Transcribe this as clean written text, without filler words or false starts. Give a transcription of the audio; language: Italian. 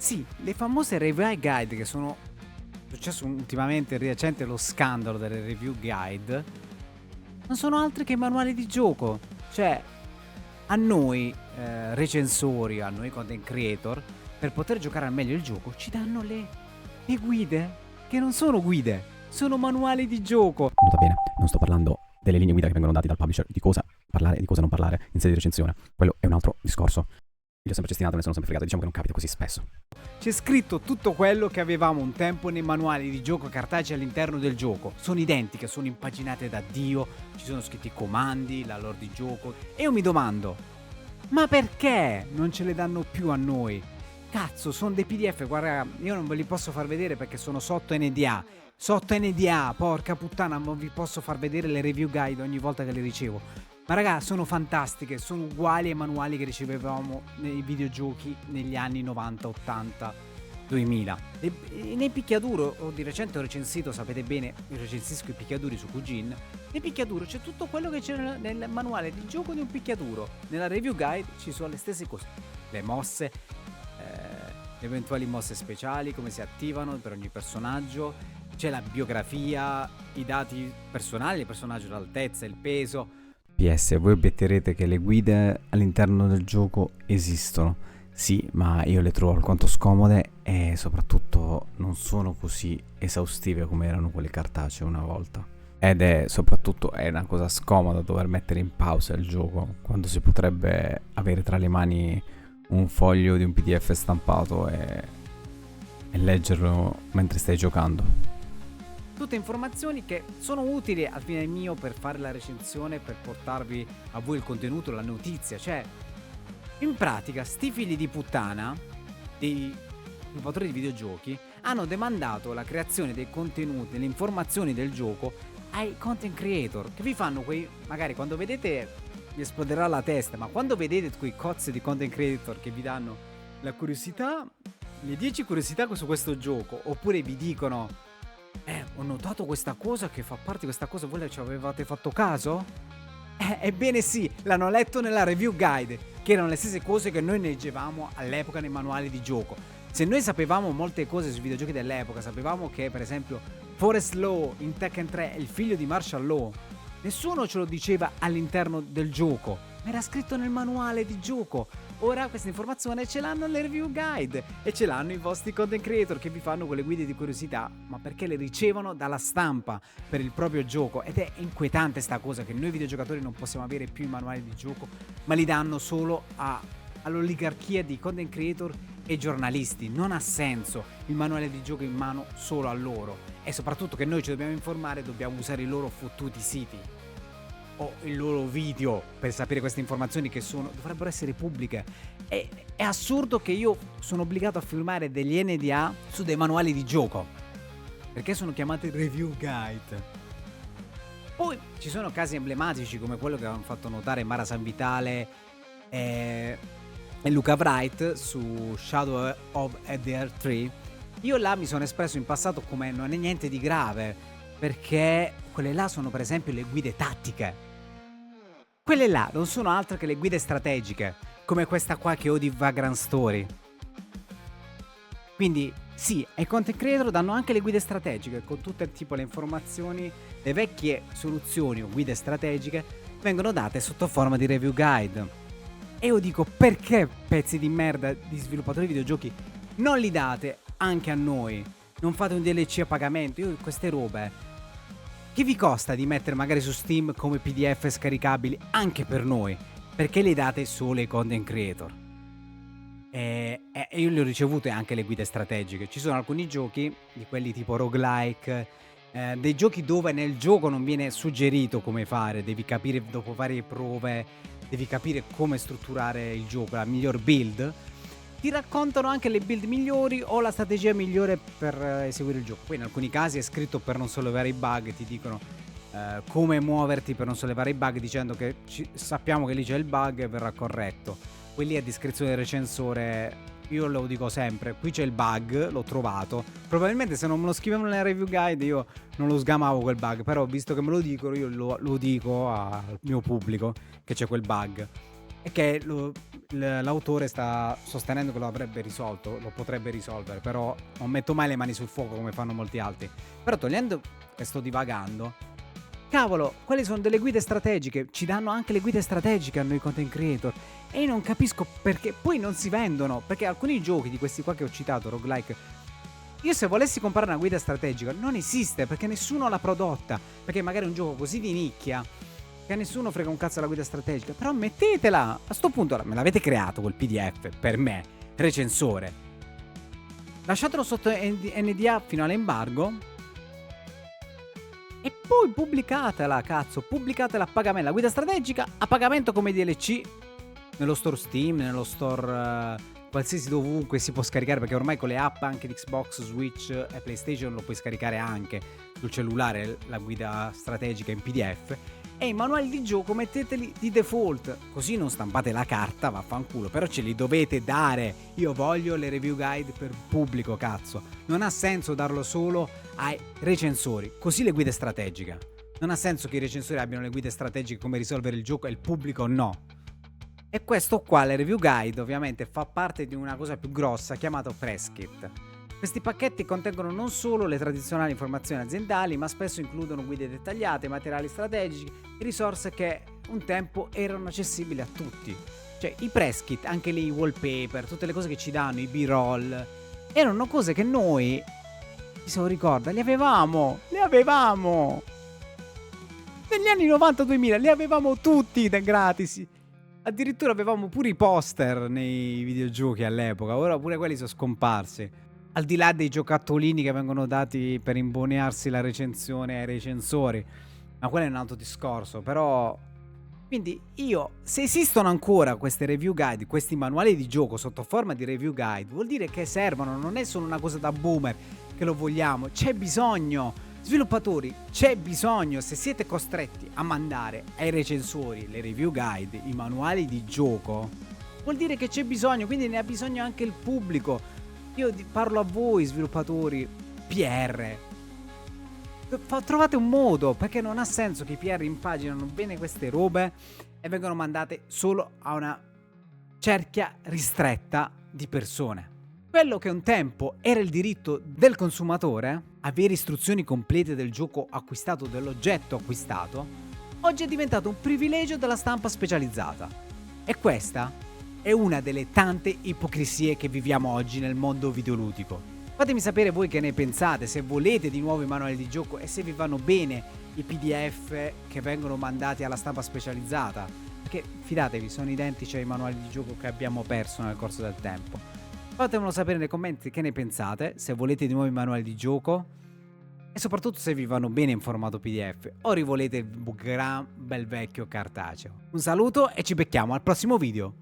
Sì, le famose review guide che sono successo ultimamente recente lo scandalo delle review guide, non sono altri che manuali di gioco. Cioè, a noi recensori, a noi content creator, per poter giocare al meglio il gioco, ci danno le guide, che non sono guide, sono manuali di gioco. Nota bene, non sto parlando delle linee guida che vengono date dal publisher, di cosa parlare e di cosa non parlare in sede di recensione. Quello è un altro discorso. Io ho sempre cestinato, me ne sono sempre fregato, diciamo che non capita così spesso. C'è scritto tutto quello che avevamo un tempo nei manuali di gioco cartacei all'interno del gioco. Sono identiche, sono impaginate da Dio, ci sono scritti i comandi, la lore di gioco. E io mi domando, ma perché non ce le danno più a noi? Cazzo, sono dei PDF, guarda, io non ve li posso far vedere perché sono sotto NDA. Sotto NDA, porca puttana, non vi posso far vedere le review guide ogni volta che le ricevo. Ma raga, sono fantastiche, sono uguali ai manuali che ricevevamo nei videogiochi negli anni 90, 80, 2000. Nei picchiaduro, di recente ho recensito, sapete bene, io recensisco i picchiaduri su Kujin. Nei picchiaduro c'è tutto quello che c'è nel manuale di gioco di un picchiaduro. Nella review guide ci sono le stesse cose. Le mosse, le eventuali mosse speciali, come si attivano per ogni personaggio. C'è la biografia, i dati personali, il personaggio, l'altezza, il peso. PS, voi obietterete che le guide all'interno del gioco esistono. Sì, ma io le trovo alquanto scomode e soprattutto non sono così esaustive come erano quelle cartacee una volta. Ed è soprattutto una cosa scomoda dover mettere in pausa il gioco quando si potrebbe avere tra le mani un foglio di un PDF stampato e leggerlo mentre stai giocando. Tutte informazioni che sono utili al fine mio per fare la recensione, per portarvi a voi il contenuto, la notizia. Cioè, in pratica, sti figli di puttana, dei sviluppatori di videogiochi, hanno demandato la creazione dei contenuti, delle informazioni del gioco ai content creator, che vi fanno quei, magari quando vedete, vi esploderà la testa, ma quando vedete quei cozzi di content creator che vi danno la curiosità, le 10 curiosità su questo gioco, oppure vi dicono ho notato questa cosa che fa parte di questa cosa, voi ci avevate fatto caso? Ebbene sì, l'hanno letto nella review guide, che erano le stesse cose che noi leggevamo all'epoca nei manuali di gioco. Se noi sapevamo molte cose sui videogiochi dell'epoca, sapevamo che per esempio Forest Law in Tekken 3 è il figlio di Marshall Law, nessuno ce lo diceva all'interno del gioco, ma era scritto nel manuale di gioco. Ora questa informazione ce l'hanno le review guide e ce l'hanno i vostri content creator che vi fanno quelle guide di curiosità, ma perché le ricevono dalla stampa per il proprio gioco. Ed è inquietante sta cosa, che noi videogiocatori non possiamo avere più i manuali di gioco, ma li danno solo all'oligarchia di content creator e giornalisti. Non ha senso il manuale di gioco in mano solo a loro, e soprattutto che noi ci dobbiamo informare, dobbiamo usare i loro fottuti siti o il loro video per sapere queste informazioni che dovrebbero essere pubbliche. È assurdo che io sono obbligato a firmare degli NDA su dei manuali di gioco, perché sono chiamati review guide. Poi ci sono casi emblematici come quello che hanno fatto notare Mara Sanvitale e Luca Wright su Shadow of the Earth 3. Io là mi sono espresso in passato come non è niente di grave, perché quelle là sono per esempio le guide tattiche. Quelle là non sono altro che le guide strategiche, come questa qua che ho di Vagrant Story. Quindi sì, ai content creator danno anche le guide strategiche, con tutte tipo le informazioni, le vecchie soluzioni o guide strategiche vengono date sotto forma di review guide. E io dico, perché pezzi di merda di sviluppatori di videogiochi non li date anche a noi? Non fate un DLC a pagamento? Io queste robe, che vi costa di mettere magari su Steam come PDF scaricabili anche per noi? Perché le date solo ai content creator? E io le ho ricevute anche le guide strategiche. Ci sono alcuni giochi, di quelli tipo roguelike, dei giochi dove nel gioco non viene suggerito come fare, devi capire dopo varie prove, devi capire come strutturare il gioco, la miglior build. Ti raccontano anche le build migliori o la strategia migliore per eseguire il gioco. Poi in alcuni casi è scritto per non sollevare i bug, ti dicono come muoverti per non sollevare i bug, dicendo che sappiamo che lì c'è il bug e verrà corretto. Poi lì a discrezione del recensore, io lo dico sempre, qui c'è il bug, l'ho trovato. Probabilmente se non me lo scrivevano nella review guide io non lo sgamavo quel bug, però visto che me lo dicono io lo dico al mio pubblico che c'è quel bug. è che l'autore sta sostenendo che lo avrebbe risolto, lo potrebbe risolvere, però non metto mai le mani sul fuoco come fanno molti altri. Però togliendo e sto divagando, cavolo, quelle sono delle guide strategiche, ci danno anche le guide strategiche a noi content creator e io non capisco perché poi non si vendono, perché alcuni giochi di questi qua che ho citato, roguelike, io se volessi comprare una guida strategica non esiste perché nessuno l'ha prodotta, perché magari è un gioco così di nicchia che a nessuno frega un cazzo della guida strategica, però mettetela, a sto punto me l'avete creato quel PDF, per me, recensore, lasciatelo sotto NDA fino all'embargo e poi pubblicatela, cazzo, pubblicatela a pagamento, la guida strategica a pagamento come DLC nello store Steam, nello store qualsiasi dovunque si può scaricare, perché ormai con le app anche di Xbox, Switch e PlayStation lo puoi scaricare anche sul cellulare, la guida strategica in PDF. E i manuali di gioco metteteli di default, così non stampate la carta, vaffanculo, però ce li dovete dare. Io voglio le review guide per pubblico, cazzo. Non ha senso darlo solo ai recensori, così le guide strategiche. Non ha senso che i recensori abbiano le guide strategiche come risolvere il gioco e il pubblico no. E questo qua, le review guide, ovviamente fa parte di una cosa più grossa chiamata press kit. Questi pacchetti contengono non solo le tradizionali informazioni aziendali, ma spesso includono guide dettagliate, materiali strategici e risorse che un tempo erano accessibili a tutti. Cioè i press kit, anche lì i wallpaper, tutte le cose che ci danno, i b-roll, erano cose che noi, chi se lo ricorda, le avevamo! Negli anni 90-2000 li avevamo tutti da gratis. Addirittura avevamo pure i poster nei videogiochi all'epoca, ora pure quelli sono scomparsi. Al di là dei giocattolini che vengono dati per imbonearsi la recensione ai recensori, ma quello è un altro discorso, però... Quindi io, se esistono ancora queste review guide, questi manuali di gioco sotto forma di review guide, vuol dire che servono, non è solo una cosa da boomer che lo vogliamo, c'è bisogno. Sviluppatori, c'è bisogno, se siete costretti a mandare ai recensori le review guide, i manuali di gioco, vuol dire che c'è bisogno, quindi ne ha bisogno anche il pubblico. Io parlo a voi sviluppatori, PR, trovate un modo, perché non ha senso che i PR impaginano bene queste robe e vengono mandate solo a una cerchia ristretta di persone. Quello che un tempo era il diritto del consumatore, avere istruzioni complete del gioco acquistato, dell'oggetto acquistato, oggi è diventato un privilegio della stampa specializzata. E questa è una delle tante ipocrisie che viviamo oggi nel mondo videoludico. Fatemi sapere voi che ne pensate, se volete di nuovo i manuali di gioco e se vi vanno bene i PDF che vengono mandati alla stampa specializzata, perché fidatevi, sono identici ai manuali di gioco che abbiamo perso nel corso del tempo. Fatemelo sapere nei commenti che ne pensate, se volete di nuovo i manuali di gioco e soprattutto se vi vanno bene in formato PDF o rivolete il gran bel vecchio cartaceo. Un saluto e ci becchiamo al prossimo video.